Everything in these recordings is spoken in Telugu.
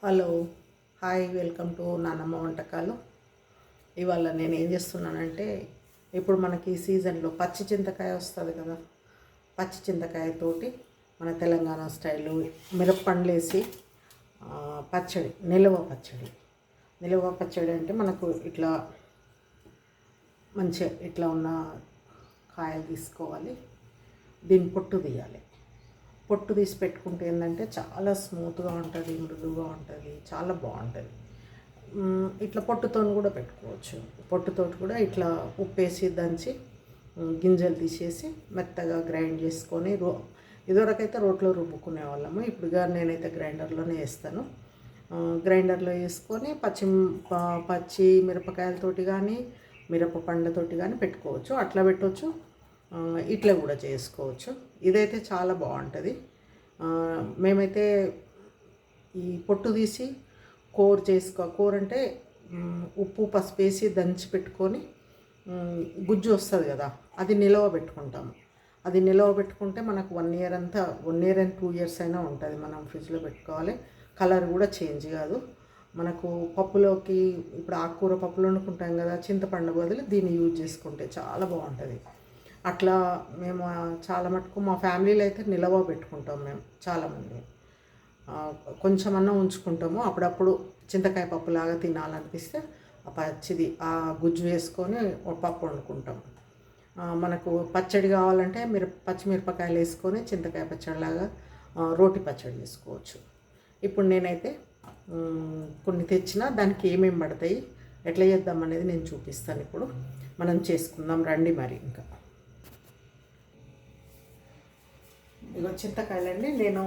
హలో, హాయ్, వెల్కమ్ టు నానమ్మ వంటకాలు. ఇవాళ నేను ఏం చేస్తున్నానంటే, ఇప్పుడు మనకి ఈ సీజన్లో పచ్చి చింతకాయ వస్తుంది కదా. పచ్చి చింతకాయతోటి మన తెలంగాణ స్టైల్లో మిరప్పండ్లు వేసి పచ్చడి, నిల్వ పచ్చడి అంటే మనకు ఇట్లా మంచిగా ఇట్లా ఉన్న కాయలు తీసుకోవాలి. దీన్ని పొట్టు తీయాలి. పొట్టు తీసి పెట్టుకుంటే ఏంటంటే చాలా స్మూత్గా ఉంటుంది, మృదువుగా ఉంటుంది, చాలా బాగుంటుంది. ఇట్లా పొట్టుతో కూడా పెట్టుకోవచ్చు. పొట్టుతోటి కూడా ఇట్లా ఉప్పేసి దంచి గింజలు తీసేసి మెత్తగా గ్రైండ్ చేసుకొని ఇదివరకైతే రోట్లో రుబ్బుకునే వాళ్ళము. ఇప్పుడుగా నేనైతే గ్రైండర్లోనే వేస్తాను. గ్రైండర్లో వేసుకొని పచ్చి మిరపకాయలతోటి కానీ మిరప పండ్లతోటి కానీ పెట్టుకోవచ్చు. అట్లా పెట్టవచ్చు, ఇట్లా కూడా చేసుకోవచ్చు. ఇదైతే చాలా బాగుంటుంది. మేమైతే ఈ పొట్టు తీసి కూర అంటే ఉప్పు పసుపు వేసి దంచి పెట్టుకొని గుజ్జు వస్తుంది కదా, అది నిలవ పెట్టుకుంటాము. అది నిలవ పెట్టుకుంటే మనకు 1 ఇయర్ అంతా 1 ఇయర్ అండ్ 2 ఇయర్స్ అయినా ఉంటుంది. మనం ఫ్రిడ్జ్లో పెట్టుకోవాలి. కలర్ కూడా చేంజ్ కాదు. మనకు పప్పులోకి ఇప్పుడు ఆకుకూర పప్పులు వండుకుంటాం కదా, చింతపండు బదులు దీన్ని యూజ్ చేసుకుంటే చాలా బాగుంటుంది. అట్లా మేము చాలా మటుకు మా ఫ్యామిలీలో అయితే నిలవ పెట్టుకుంటాం. మేము చాలామంది కొంచెమన్నా ఉంచుకుంటాము. అప్పుడప్పుడు చింతకాయ పప్పులాగా తినాలనిపిస్తే ఆ పచ్చిది ఆ గుజ్జు వేసుకొని పప్పు వండుకుంటాం. మనకు పచ్చడి కావాలంటే పచ్చిమిరపకాయలు వేసుకొని చింతకాయ పచ్చడిలాగా రోటి పచ్చడి చేసుకోవచ్చు. ఇప్పుడు నేనైతే కొన్ని తెచ్చిన దానికి ఏమేమి పడతాయి, ఎట్లా చేద్దాం అనేది నేను చూపిస్తాను. ఇప్పుడు మనం చేసుకుందాం రండి. మరి ఇంకా ఇగో చింతకాయలండి, నేను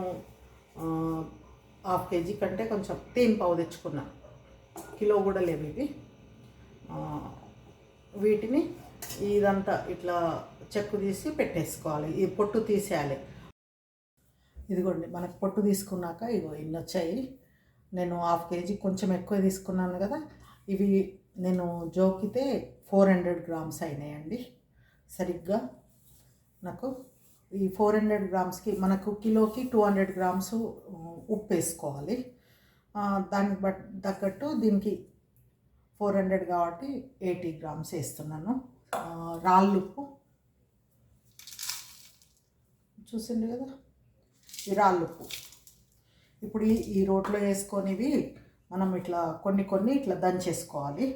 1/2 కేజీ కంటే కొంచెం తేనిపావు తెచ్చుకున్నా. కిలో కూడా లేవు ఇవి. వీటిని ఇదంతా ఇట్లా చెక్కు తీసి పెట్టేసుకోవాలి. ఈ పొట్టు తీసేయాలి. ఇదిగోండి, మనకు పొట్టు తీసుకున్నాక ఇగో ఇన్ని వచ్చాయి. నేను 1/2 కేజీ కొంచెం ఎక్కువ తీసుకున్నాను కదా. ఇవి నేను జోకితే 400 గ్రామ్స్ అయినాయండి. సరిగ్గా నాకు ఈ 400 గ్రామ్స్కి మనకు కిలోకి 200 గ్రామ్స్ ఉప్పు వేసుకోవాలి. దానికి తగ్గట్టు దీనికి 400 కాబట్టి 80 గ్రామ్స్ వేస్తున్నాను. రాళ్ళుప్పు చూసిండు కదా, ఈ రాళ్ళుప్పు ఇప్పుడు ఈ రోట్లో వేసుకొనివి మనం ఇట్లా కొన్ని ఇట్లా దంచేసుకోవాలి.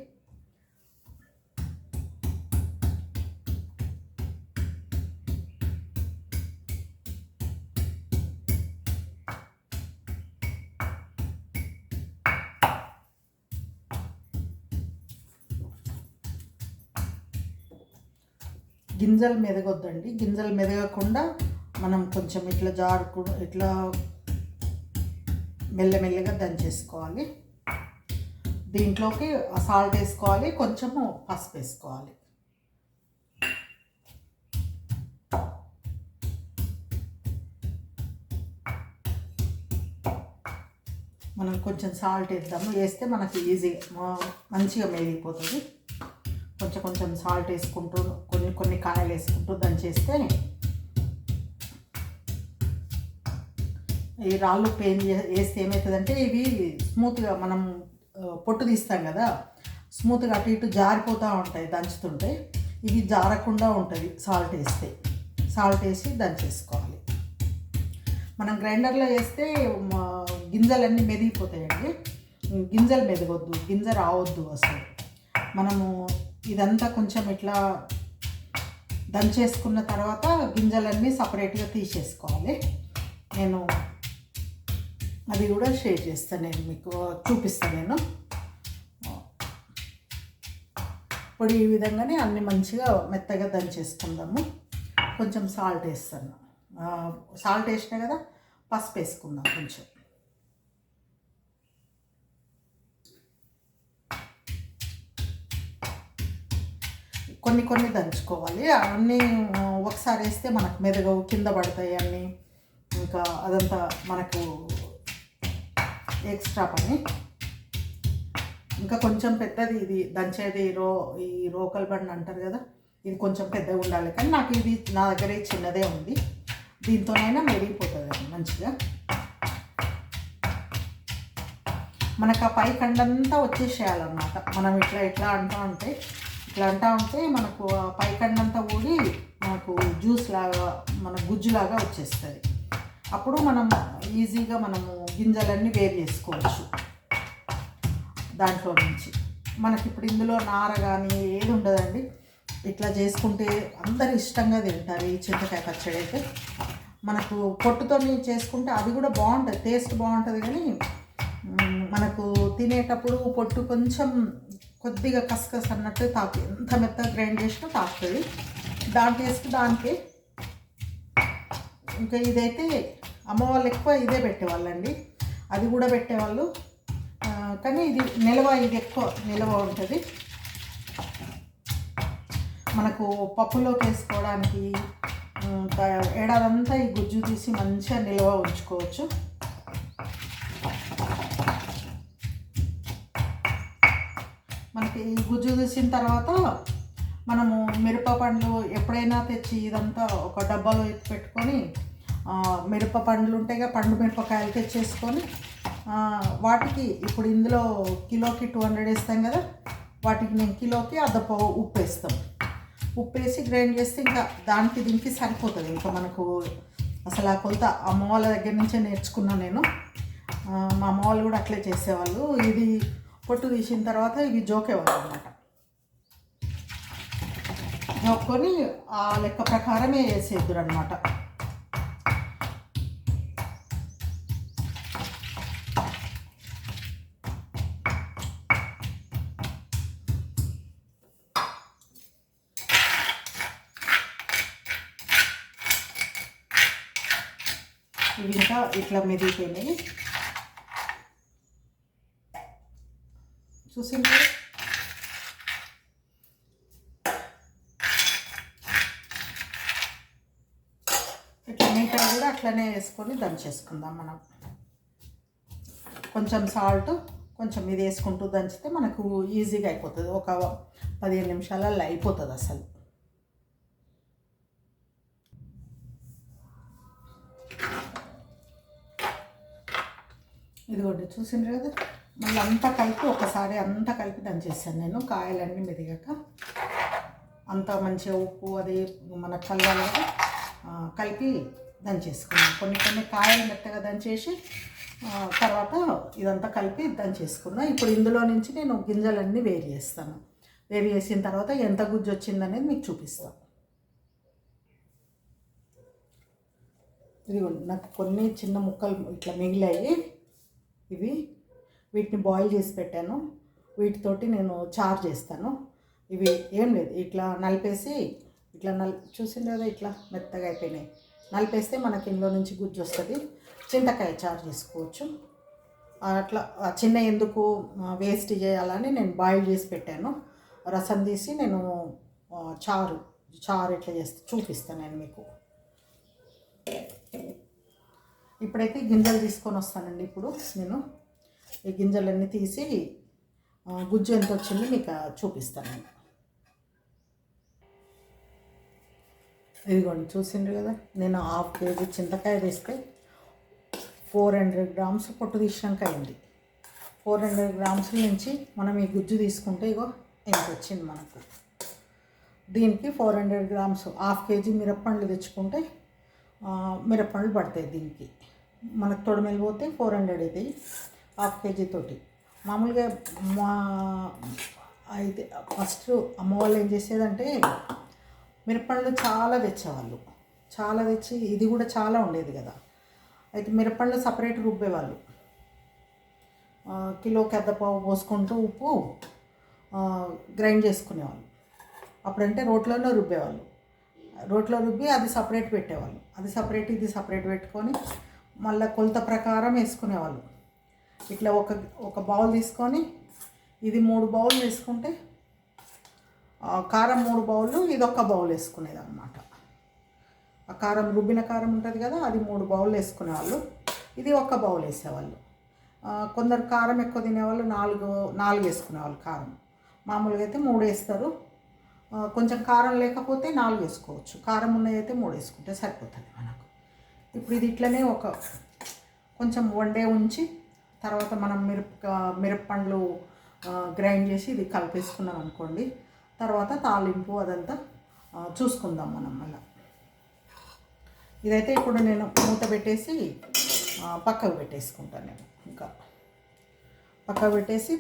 గింజలు మెదగొద్దండి. గింజలు మెదగకుండా మనం కొంచెం ఇట్లా ఇట్లా మెల్లమెల్లగా దంచేసుకోవాలి. దీంట్లోకి సాల్ట్ వేసుకోవాలి, కొంచెము పసుపు వేసుకోవాలి. మనం కొంచెం సాల్ట్ వేస్తే మనకి ఈజీగా మంచిగా మేగిపోతుంది. కొంచెం సాల్ట్ వేసుకుంటూ కొన్ని కాయలు వేసుకుంటూ దంచేస్తే ఈ రాళ్ళు వేస్తే ఏమవుతుందంటే ఇవి స్మూత్గా మనం పొట్టు తీస్తాం కదా, స్మూత్గా అటు ఇటు జారిపోతూ ఉంటాయి దంచుతుంటే. ఇవి జారకుండా ఉంటుంది సాల్ట్ వేసి దంచేసుకోవాలి. మనం గ్రైండర్లో వేస్తే గింజలన్నీ మెదిగిపోతాయండి. గింజలు మెదగొద్దు, గింజ రావద్దు అసలు. మనము ఇదంతా కొంచెం ఇట్లా దంచేసుకున్న తర్వాత గింజలన్నీ సపరేట్గా తీసేసుకోవాలి. నేను అది కూడా షేర్ చేస్తాను, నేను మీకు చూపిస్తాను. ఇప్పుడు ఈ విధంగానే అన్నీ మంచిగా మెత్తగా దంచేసుకుందాము. కొంచెం సాల్ట్ వేస్తాను. సాల్ట్ వేసినా కదా, పసుపు వేసుకుందాం కొంచెం. కొన్ని దంచుకోవాలి. అన్నీ ఒకసారి వేస్తే మనకు మెదగవు, కింద పడతాయి అన్నీ. ఇంకా అదంతా మనకు ఎక్స్ట్రా పని. ఇంకా కొంచెం పెద్దది ఇది దంచేది ఈ రోకల్ బండ్ అంటారు కదా, ఇది కొంచెం పెద్దగా ఉండాలి. కానీ నాకు నా దగ్గర చిన్నదే ఉంది. దీంతోనైనా మెరిగిపోతుంది మంచిగా. మనకు ఆ పై కండంతా వచ్చేసేయాలన్నమాట. మనం ఇట్లా అంటా ఉంటే మనకు ఆ పై కండంతా ఊడి మనకు జ్యూస్ లాగా, మన గుజ్జులాగా వచ్చేస్తుంది. అప్పుడు మనం ఈజీగా మనము గింజలన్నీ వేరు చేసుకోవచ్చు దాంట్లో నుంచి. మనకి ఇప్పుడు ఇందులో నార కానీ ఏది ఉండదండి. ఇట్లా చేసుకుంటే అందరు ఇష్టంగా తింటారు ఈ చింతకాయ పచ్చడి అయితే. మనకు పొట్టుతో చేసుకుంటే అది కూడా బాగుంటుంది, టేస్ట్ బాగుంటుంది. కానీ మనకు తినేటప్పుడు పొట్టు కొంచెం కొద్దిగా కసకస అన్నట్టు ఎంత మెత్తగా గ్రైండ్ చేసినా తాకుతుంది. దాని టేస్ట్ దానికి. ఇంకా ఇదైతే అమ్మ వాళ్ళు ఎక్కువ ఇదే పెట్టేవాళ్ళండి, అది కూడా పెట్టేవాళ్ళు. కానీ ఇది ఇది ఎక్కువ నిల్వ ఉంటుంది. మనకు పప్పులోకి వేసుకోవడానికి ఏడాదంతా ఈ గుజ్జు తీసి మంచిగా నిల్వ ఉంచుకోవచ్చు. మనకి ఈ గుజ్జు తీసిన తర్వాత మనము మిరప పండ్లు ఎప్పుడైనా తెచ్చి ఇదంతా ఒక డబ్బాలో ఎత్తి పెట్టుకొని, మిరప పండ్లు ఉంటాయిగా, పండు మిరపకాయలు తెచ్చేసుకొని వాటికి ఇప్పుడు ఇందులో కిలోకి 200 వేస్తాం కదా, వాటికి నేను కిలోకి అర్ధపావు ఉప్పు వేస్తాం. ఉప్పు వేసి గ్రైండ్ చేస్తే ఇంకా దానికి దీనికి సరిపోతుంది. ఇంకా మనకు అసలు ఆ కొలత అమ్మ వాళ్ళ దగ్గర నుంచే నేర్చుకున్నాను నేను. మా అమ్మ వాళ్ళు కూడా అట్లే చేసేవాళ్ళు. ఇది పొట్టు తీసిన తర్వాత ఇవి జోకేవాళ్ళు అన్నమాట. జోక్కొని ఆ లెక్క ప్రకారమే వేసేద్దురు అనమాట. ఇవి ఇంకా ఇట్లా మెదిగిపోయినాయి చూసింది. ఇట్లా మిగతా కూడా అట్లనే వేసుకొని దంచేసుకుందాం మనం. కొంచెం సాల్ట్, కొంచెం ఇది వేసుకుంటూ దంచితే మనకు ఈజీగా అయిపోతుంది. ఒక 15 నిమిషాలలో అయిపోతుంది అసలు. ఇదిగోండి చూసిండ్రు కదా, మళ్ళీ అంతా కలిపి ఒకసారి అంతా కలిపి దంచేసాను నేను. కాయలన్నీ మెదిగాక అంతా మంచిగా ఉప్పు అది మనకు కలవాలి కదా, కలిపి దంచేసుకున్నాను. కొన్ని కాయలు మెత్తగా దంచేసి తర్వాత ఇదంతా కలిపి దంచేసుకున్నాను. ఇప్పుడు ఇందులో నుంచి నేను గింజలన్నీ వేరు చేస్తాను. వేరు చేసిన తర్వాత ఎంత గుజ్జు వచ్చిందనేది మీకు చూపిస్తాను. ఇదిగోండి నాకు కొన్ని చిన్న ముక్కలు ఇట్లా మిగిలాయి. వీటిని బాయిల్ చేసి పెట్టాను. వీటితోటి నేను చారు చేస్తాను. ఇవి ఏం లేదు, ఇట్లా నలిపేసి ఇట్లా చూసింది కదా, ఇట్లా మెత్తగా అయిపోయినాయి. నలిపేస్తే మనకి ఇందులో నుంచి గుజ్జు వస్తుంది. చింతకాయ చారు చేసుకోవచ్చు. అట్లా చిన్న ఎందుకు వేస్ట్ చేయాలని నేను బాయిల్ చేసి పెట్టాను. రసం తీసి నేను చారు ఎట్లా చేస్తే చూపిస్తాను నేను మీకు. ఇప్పుడైతే గింజలు తీసుకొని వస్తానండి. ఇప్పుడు నేను ఈ గింజలన్నీ తీసి గుజ్జు ఎంత వచ్చింది మీకు చూపిస్తాను. ఇదిగోండి చూసిండ్రు కదా, నేను 1/2 కేజీ చింతకాయ వేస్తే 400 గ్రామ్స్ పొట్టు తీసినాక అయింది. 400 గ్రామ్స్ నుంచి మనం ఈ గుజ్జు తీసుకుంటే ఇగో ఎంత వచ్చింది మనకు. దీనికి 400 గ్రామ్స్ 1/2 కేజీ మిరప్పండ్లు తెచ్చుకుంటే మిరప్పండ్లు పడతాయి. దీనికి మనకు తొడిమెలు పోతే 400 అవుతాయి 1/2 కేజీ తోటి. మామూలుగా అయితే ఫస్ట్ అమ్మ వాళ్ళు ఏం చేసేదంటే మిరప్పండ్లు చాలా తెచ్చేవాళ్ళు. చాలా తెచ్చి ఇది కూడా చాలా ఉండేది కదా, అయితే మిరప్పండ్లు సపరేట్ రుబ్బేవాళ్ళు. కిలోకి అర్ధపావు పోసుకుంటూ ఉప్పు గ్రైండ్ చేసుకునేవాళ్ళు. అప్పుడంటే రోట్లోనే రుబ్బేవాళ్ళు. రోట్లో రుబ్బి అది సపరేట్ పెట్టేవాళ్ళు. అది సపరేట్ ఇది సపరేట్ పెట్టుకొని మళ్ళీ కొలత ప్రకారం వేసుకునేవాళ్ళు. ఇట్లా ఒక బౌల్ తీసుకొని ఇది 3 బౌల్ వేసుకుంటే కారం 3 బౌళ్ళు, ఇది ఒక బౌల్ వేసుకునేది అనమాట. ఆ కారం రుబ్బిన కారం ఉంటుంది కదా, అది 3 బౌల్ వేసుకునేవాళ్ళు. ఇది ఒక బౌల్ వేసేవాళ్ళు. కొందరు కారం ఎక్కువ తినేవాళ్ళు 4 వేసుకునేవాళ్ళు కారం. మామూలుగా అయితే 3 వేస్తారు. కొంచెం కారం లేకపోతే 4 వేసుకోవచ్చు. కారం ఉన్నదైతే 3 వేసుకుంటే సరిపోతుంది మనకు. ఇప్పుడు ఇది ఇట్లనే కొంచెం 1 డే ఉంచి తర్వాత మనం మిరప్పండ్లు గ్రైండ్ చేసి ఇది కలిపేసుకున్నాం అనుకోండి. తర్వాత తాలింపు అదంతా చూసుకుందాం మనం మళ్ళీ. ఇదైతే ఇప్పుడు నేను మూత పెట్టేసి పక్కకు పెట్టేసుకుంటాను. నేను ఇంకా పక్కకు పెట్టేసి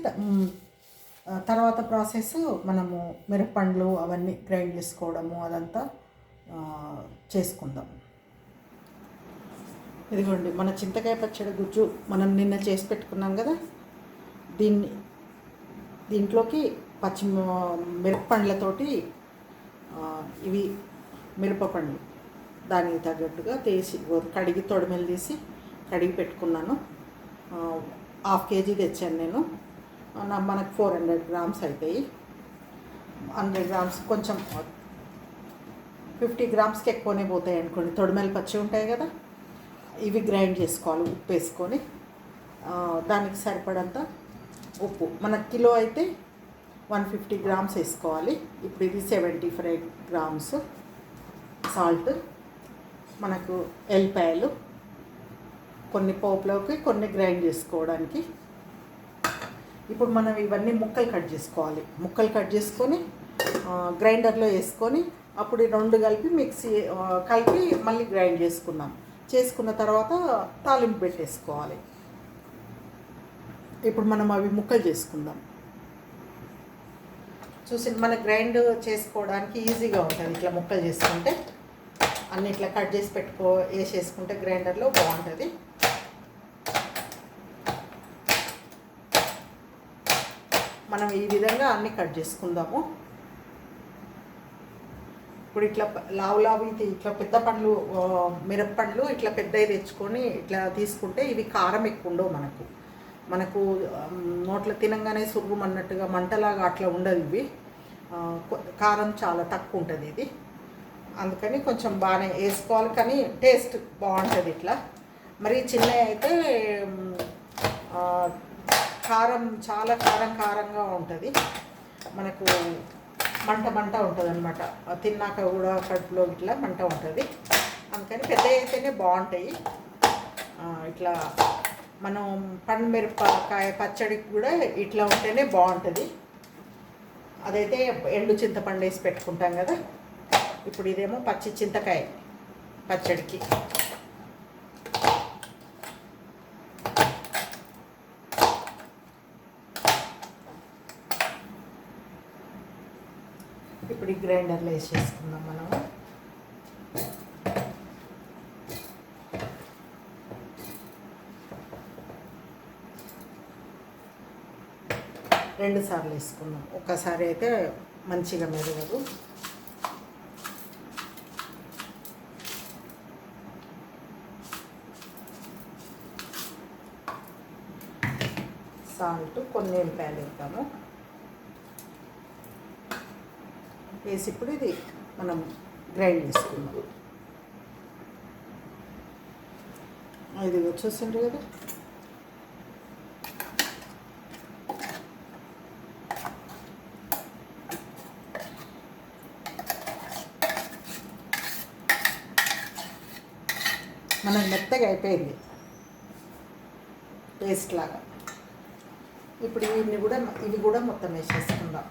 తర్వాత ప్రాసెస్ మనము మిరప్పండ్లు అవన్నీ గ్రైండ్ చేసుకోవడము అదంతా చేసుకుందాం. ఇదిగోండి మన చింతకాయ పచ్చడి గుజ్జు మనం నిన్న చేసి పెట్టుకున్నాం కదా, దీంట్లోకి మిరప్పండ్లతోటి ఇవి మిరపపండ్లు దానికి తగ్గట్టుగా కడిగి తొడిమెలు తీసి కడిగి పెట్టుకున్నాను. 1/2 kg తెచ్చాను నేను. మనకు 400 grams అవుతాయి. 100 grams కొంచెం 50 gramsకి ఎక్కువనే పోతాయి అనుకోండి. తొడిమెలు పచ్చి ఉంటాయి కదా, ఇవి గ్రైండ్ చేసుకోవాలి ఉప్పు వేసుకొని. దానికి సరిపడంత ఉప్పు, మన కిలో అయితే 150 grams వేసుకోవాలి. ఇప్పుడు ఇది 75 grams సాల్ట్, మనకు ఎల్లిపాయలు కొన్ని పోపులోకి కొన్ని గ్రైండ్ చేసుకోవడానికి. ఇప్పుడు మనం ఇవన్నీ ముక్కలు కట్ చేసుకొని గ్రైండర్లో వేసుకొని అప్పుడు 2 కలిపి కలిపి మళ్ళీ గ్రైండ్ చేసుకున్న తర్వాత తాలింపు పెట్టేసుకోవాలి. ఇప్పుడు మనం అవి ముక్కలు చేసుకుందాం. మన గ్రైండ్ చేసుకోవడానికి ఈజీగా ఉంటుంది. ఇట్లా ముక్కలు చేసుకుంటే అన్ని ఇట్లా కట్ చేసి వేసేసుకుంటే గ్రైండర్లో బాగుంటుంది. మనం ఈ విధంగా అన్నీ కట్ చేసుకుందాము. ఇప్పుడు ఇట్లా లావు ఇట్లా పెద్ద పండ్లు మిరప్పండ్లు ఇట్లా పెద్దవి తెచ్చుకొని ఇట్లా తీసుకుంటే ఇవి కారం ఎక్కువ ఉండవు. మనకు నోట్లో తినంగానే సుర్రుమన్నట్టుగా మంటలాగా అట్లా ఉండదు. ఇవి కారం చాలా తక్కువ ఉంటుంది ఇది. అందుకని కొంచెం బాగానే వేసుకోవాలి, కానీ టేస్ట్ బాగుంటుంది ఇట్లా. మరి చిన్నవి అయితే కారం చాలా కారంగా ఉంటుంది, మనకు మంట ఉంటుంది అనమాట. తిన్నాక కూడా కడుపులో ఇట్లా మంట ఉంటుంది. అందుకని పెద్దవి అయితేనే బాగుంటాయి. ఇట్లా మనం పండు మిరపకాయ పచ్చడికి కూడా ఇట్లా ఉంటేనే బాగుంటుంది. అదైతే ఎండు చింతపండు వేసి పెట్టుకుంటాం కదా. ఇప్పుడు ఇదేమో పచ్చి చింతకాయ పచ్చడికి. ఇప్పుడు ఈ గ్రైండర్లో వేసేసుకుందాం మనం. రెండు సార్లు వేసుకున్నాం. ఒక్కసారి అయితే మంచిగా మెరగదు. సాల్ట్, కొన్ని ఎల్లిపాయలు వేద్దాము. వేసి ఇప్పుడు ఇది మనం గ్రైండ్ చేసుకుందాం. ఇది చూసిండ్రు కదా. మనకు మెత్తగా అయిపోయింది పేస్ట్ లాగా. ఇప్పుడు ఇవి కూడా మొత్తం వేసేసుకుందాం.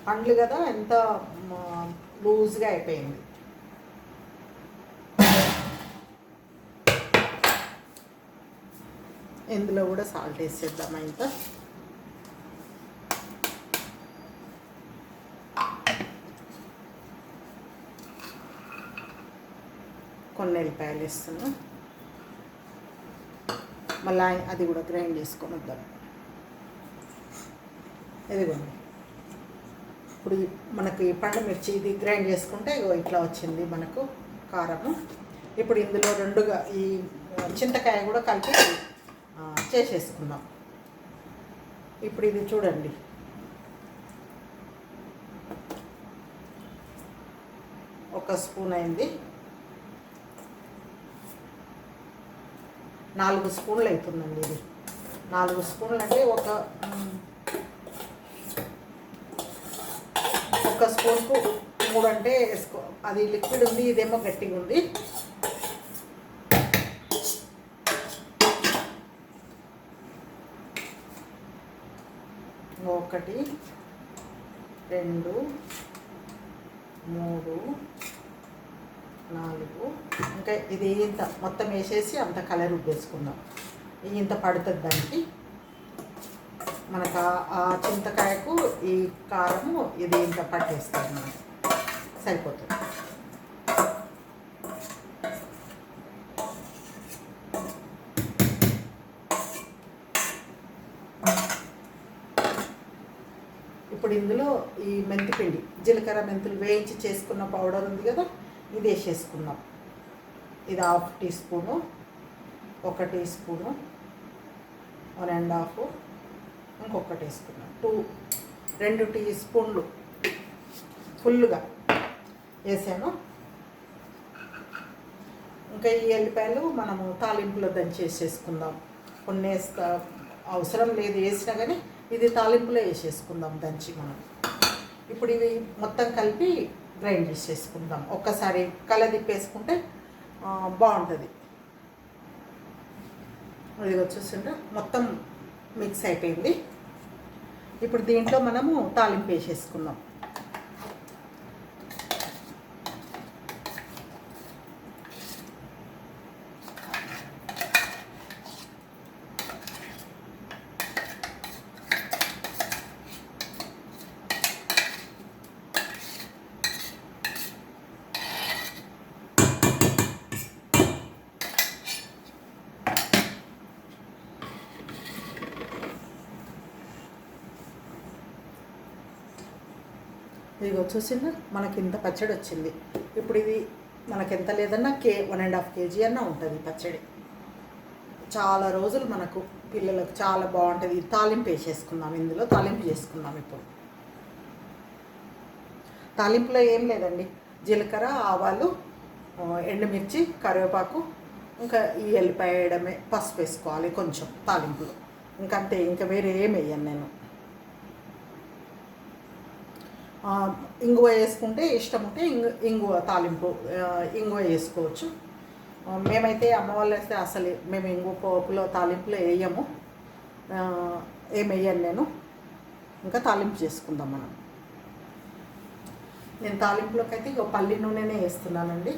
పండ్లు కదా ఎంత లూజ్గా అయిపోయింది. ఇందులో కూడా సాల్ట్ వేసేద్దాం. ఇంత కొన్ని ఎల్లిపాయలు వేస్తున్నాం. మళ్ళీ అది కూడా గ్రైండ్ చేసుకొని వద్దాం. ఇదిగోండి, ఇప్పుడు మనకి పండు మిర్చి ఇది గ్రైండ్ చేసుకుంటే ఇట్లా వచ్చింది మనకు కారము. ఇప్పుడు ఇందులో రెండుగా ఈ చింతకాయ కూడా కలిపి చేసేసుకుందాం. ఇప్పుడు ఇది చూడండి, ఒక స్పూన్ అయింది. 4 స్పూన్లు అవుతుందండి. ఇది 4 స్పూన్లు అంటే ఒక స్పూన్కు 3 అంటే అది లిక్విడ్ ఉంది, ఇదేమో గట్టిగా ఉంది. ఒకటి, 2, 3, 4, ఇంకా ఇది ఇంత మొత్తం వేసేసి అంత కలర్ ఉబ్బేసుకుందాం. ఇంత పడుతుంది దానికి. మనకు ఆ చింతకాయకు ఈ కారము ఇది ఇంత పట్టేస్తుంది, మనకి సరిపోతుంది. ఇప్పుడు ఇందులో ఈ మెంతిపిండి, జీలకర్ర మెంతులు వేయించి చేసుకున్న పౌడర్ ఉంది కదా, ఇది వేసేసుకుందాం. ఇది 1/2 టీ స్పూను, 1 టీ స్పూను, 1.5, ఇంకొకటి వేసుకున్నాం. 2 టీ స్పూన్లు ఫుల్గా వేసాను. ఇంకా ఈ ఎల్లిపాయలు మనము తాలింపులో దంచేసేసుకుందాం. కొన్ని వేస్తా అవసరం లేదు, వేసినా కానీ ఇది తాలింపులో వేసేసుకుందాం దంచి మనం. ఇప్పుడు ఇవి మొత్తం కలిపి గ్రైండ్ చేసేసుకుందాం. ఒక్కసారి కలదిప్పేసుకుంటే బాగుంటుంది. ఇది వచ్చేసింటే మొత్తం మిక్స్ అయిపోయింది. ఇప్పుడు దీంట్లో మనము తాలింపు వేసేసుకుందాం. ఇది వచ్చేసింది, మనకి ఇంత పచ్చడి వచ్చింది. ఇప్పుడు ఇది మనకి ఎంత లేదన్నా 1.5 kg అన్నా ఉంటుంది పచ్చడి. చాలా రోజులు మనకు పిల్లలకు చాలా బాగుంటుంది. తాలింపు వేసేసుకుందాం, ఇందులో తాలింపు చేసుకుందాం. ఇప్పుడు తాలింపులో ఏం లేదండి, జీలకర్ర, ఆవాలు, ఎండుమిర్చి, కరివేపాకు, ఇంకా ఈ ఎల్లిపాయ వేయడమే. పసుపు వేసుకోవాలి కొంచెం తాలింపులో, ఇంకంతే. ఇంకా వేరే ఏం వేయను నేను. ఇంగువ వేసుకుంటే ఇష్టం ఉంటే ఇంగువ తాలింపు ఇంగువ వేసుకోవచ్చు. మేమైతే అమ్మ వాళ్ళు వేస్తే అసలు మేము ఇంగువ పోపులో తాలింపులో వేయము, ఏం వేయను నేను. ఇంకా తాలింపు చేసుకుందాం మనం. నేను తాలింపులోకి అయితే పల్లి నూనెనే వేస్తున్నానండి.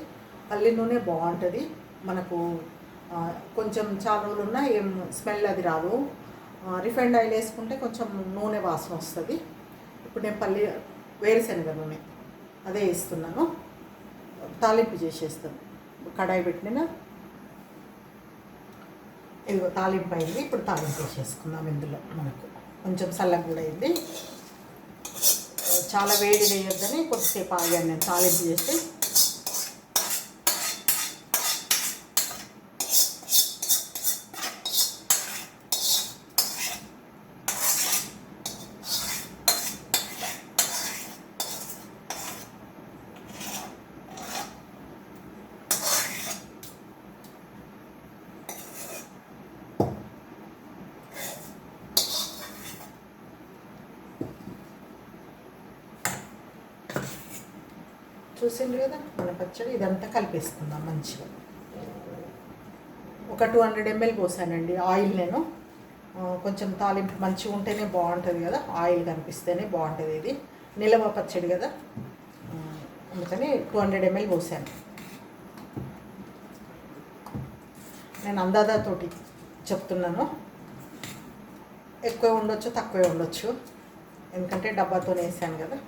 పల్లి నూనె బాగుంటుంది మనకు. కొంచెం చాలా రోజులు ఉన్నా ఏం స్మెల్ అది రాదు. రిఫైండ్ ఆయిల్ వేసుకుంటే కొంచెం నూనె వాసన వస్తుంది. ఇప్పుడు నేను వేరుశనగ నూనె అదే వేస్తున్నాను. తాలింపు చేసేస్తాను. కడాయి పెట్టిన ఇదిగో తాలింపు అయింది. ఇప్పుడు తాలింపు వేసేసుకుందాం. ఇందులో మనకు కొంచెం చల్లగా కూడా అయింది. చాలా వేడి వేయొద్దని కొద్దిసేపు ఆగాను నేను తాలింపు చేసి. చూసిండ్రు కదా మన పచ్చడి. ఇదంతా కలిపేసుకుందాం మంచిగా. ఒక 200 ml పోసానండి ఆయిల్ నేను. కొంచెం తాలింపు మంచిగా ఉంటేనే బాగుంటుంది కదా, ఆయిల్ కనిపిస్తేనే బాగుంటుంది. ఇది నిలవ పచ్చడి కదా, అందుకని 200 ml పోసాను. నేను అందాజతోటి చెప్తున్నాను. ఎక్కువ ఉండొచ్చు, తక్కువే ఉండొచ్చు, ఎందుకంటే డబ్బాతోనే వేసాను కదా.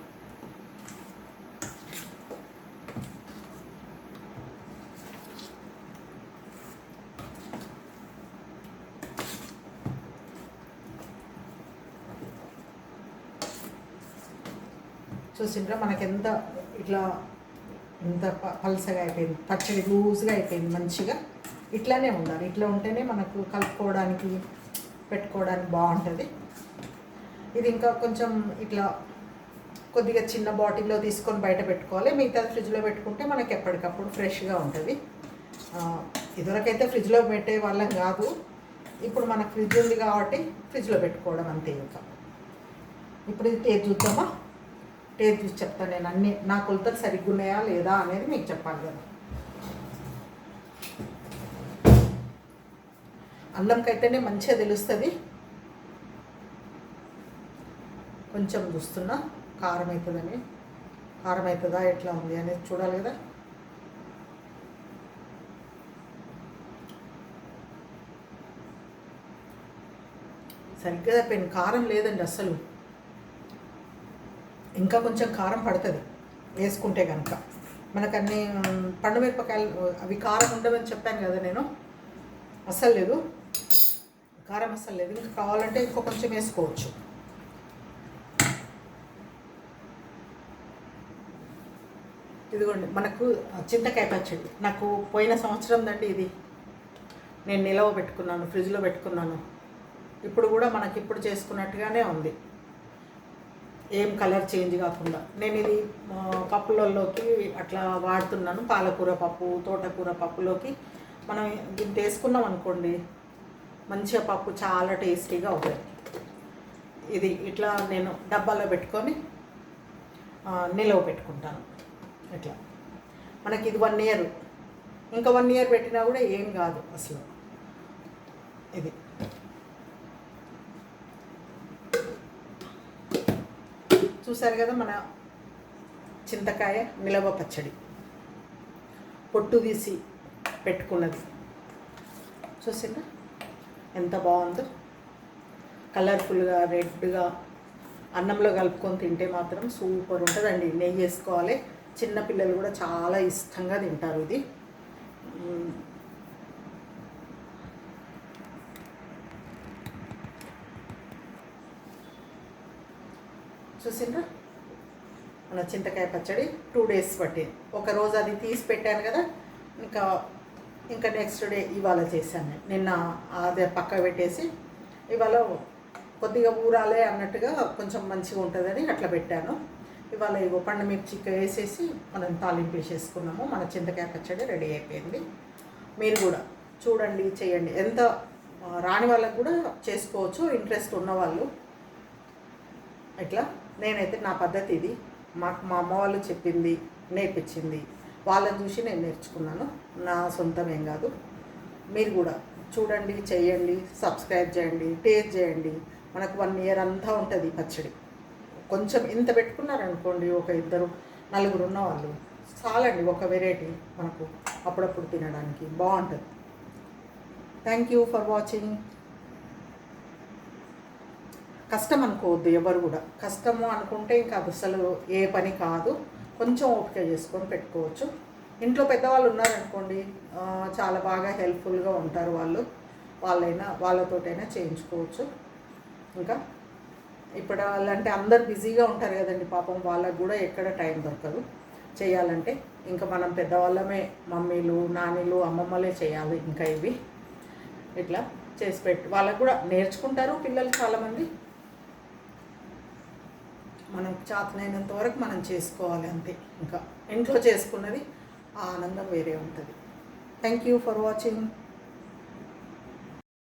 చూసిండ్రా మనకి ఎంత ఇట్లా ఎంత పలసగా అయిపోయింది పచ్చడి, లూజ్గా అయిపోయింది మంచిగా. ఇట్లానే ఉండాలి. ఇట్లా ఉంటేనే మనకు కలుపుకోవడానికి పెట్టుకోవడానికి బాగుంటుంది. ఇది ఇంకా కొంచెం ఇట్లా కొద్దిగా చిన్న బాటిల్లో తీసుకొని బయట పెట్టుకోవాలి. మిగతా ఫ్రిడ్జ్లో పెట్టుకుంటే మనకి ఎప్పటికప్పుడు ఫ్రెష్గా ఉంటుంది. ఇదివరకైతే ఫ్రిడ్జ్లో పెట్టే వాళ్ళం కాదు, ఇప్పుడు మనకు ఫ్రిడ్జ్ ఉంది కాబట్టి ఫ్రిడ్జ్లో పెట్టుకోవడం అంతే. ఇంకా ఇప్పుడు ఇది టేస్ట్ చూద్దామా. టేస్ట్ చూసి చెప్తాను నేను. అన్నీ నా కొలతలు సరిగ్గా ఉన్నాయా లేదా అనేది మీకు చెప్పాలి కదా. అన్నంకైతేనే మంచిగా తెలుస్తుంది. కొంచెం చూస్తున్నా కారం అవుతుందని. కారం అవుతుందా ఎట్లా ఉంది అనేది చూడాలి కదా. సరిగ్గా సరిపోయింది. కారం లేదండి అస్సలు. ఇంకా కొంచెం కారం పడుతుంది వేసుకుంటే కనుక. మనకు అన్ని పండు మిరపకాయలు అవి కారం ఉండవని చెప్పాను కదా నేను. అస్సలు లేదు కారం, అస్సలు లేదు. ఇంకా కావాలంటే ఇంకో కొంచెం వేసుకోవచ్చు. ఇదిగోండి మనకు చింతకాయ పచ్చడి. నాకు పోయిన సంవత్సరం దండి ఇది. నేను నిలవ పెట్టుకున్నాను, ఫ్రిడ్జ్లో పెట్టుకున్నాను. ఇప్పుడు కూడా మనకి ఇప్పుడు చేసుకున్నట్టుగానే ఉంది, ఏం కలర్ చేంజ్ కాకుండా. నేను ఇది పప్పులలోకి అట్లా వాడుతున్నాను. పాలకూర పప్పు, తోటకూర పప్పులోకి మనం దీన్ని వేసుకున్నాం అనుకోండి, మంచిగా పప్పు చాలా టేస్టీగా అవుతుంది. ఇది ఇట్లా నేను డబ్బాలో పెట్టుకొని నిలవ పెట్టుకుంటాను. ఇట్లా మనకి ఇది 1 ఇయర్, ఇంకా 1 ఇయర్ పెట్టినా కూడా ఏం కాదు అసలు. ఇది చూసారు కదా మన చింతకాయ నిలవ పచ్చడి, పొట్టు తీసి పెట్టుకున్నది. చూసిందా ఎంత బాగుందో, కలర్ఫుల్గా రెడ్గా. అన్నంలో కలుపుకొని తింటే మాత్రం సూపర్ ఉంటుందండి. నెయ్యి వేసుకోవాలి. చిన్నపిల్లలు కూడా చాలా ఇష్టంగా తింటారు ఇది. చూసిండ్రా మన చింతకాయ పచ్చడి 2 days పట్టింది. ఒకరోజు అది తీసి పెట్టాను కదా, ఇంకా నెక్స్ట్ డే ఇవాళ చేశాను. నిన్న అదే పక్క పెట్టేసి ఇవాళ కొద్దిగా ఊరాలే అన్నట్టుగా కొంచెం మంచిగా ఉంటుందని అట్లా పెట్టాను. ఇవాళ ఇగో పండు మిర్చి వేసేసి మనం తాలింపు వేసేసుకున్నాము. మన చింతకాయ పచ్చడి రెడీ అయిపోయింది. మీరు కూడా చూడండి, చేయండి. ఎంత రాని వాళ్ళకు కూడా చేసుకోవచ్చు, ఇంట్రెస్ట్ ఉన్నవాళ్ళు. ఇట్లా నేనైతే నా పద్ధతి ఇది. మా అమ్మ వాళ్ళు చెప్పింది, నేర్పించింది, వాళ్ళని చూసి నేను నేర్చుకున్నాను. నా సొంతం ఏం కాదు. మీరు కూడా చూడండి, చేయండి, సబ్స్క్రైబ్ చేయండి, టేస్ట్ చేయండి. మనకు 1 year అంతా ఉంటుంది పచ్చడి. కొంచెం ఇంత పెట్టుకున్నారనుకోండి, ఒక 2, 4 ఉన్న వాళ్ళు చాలండి. ఒక వెరైటీ మనకు అప్పుడప్పుడు తినడానికి బాగుంటుంది. Thank you for watching. కష్టం అనుకోవద్దు ఎవరు కూడా. కష్టము అనుకుంటే ఇంకా అది అసలు ఏ పని కాదు. కొంచెం ఓపిక చేసుకొని పెట్టుకోవచ్చు. ఇంట్లో పెద్దవాళ్ళు ఉన్నారనుకోండి, చాలా బాగా హెల్ప్ఫుల్గా ఉంటారు వాళ్ళు. వాళ్ళతోటైనా చేయించుకోవచ్చు. ఇంకా ఇప్పుడు వాళ్ళంటే అందరు బిజీగా ఉంటారు కదండి పాపం. వాళ్ళకు కూడా ఎక్కడ టైం దొరకదు చేయాలంటే. ఇంకా మనం పెద్దవాళ్ళమే, మమ్మీలు, నాన్నలు, అమ్మమ్మలే చేయాలి. ఇంకా ఇవి ఇట్లా చేసి వాళ్ళకు కూడా నేర్చుకుంటారు పిల్లలు చాలామంది. మనం చేతనైనంత వరకు మనం చేసుకోవాలి అంతే. ఇంకా ఇంట్లో చేసుకున్నది ఆ ఆనందం వేరే ఉంటుంది. Thank you for watching.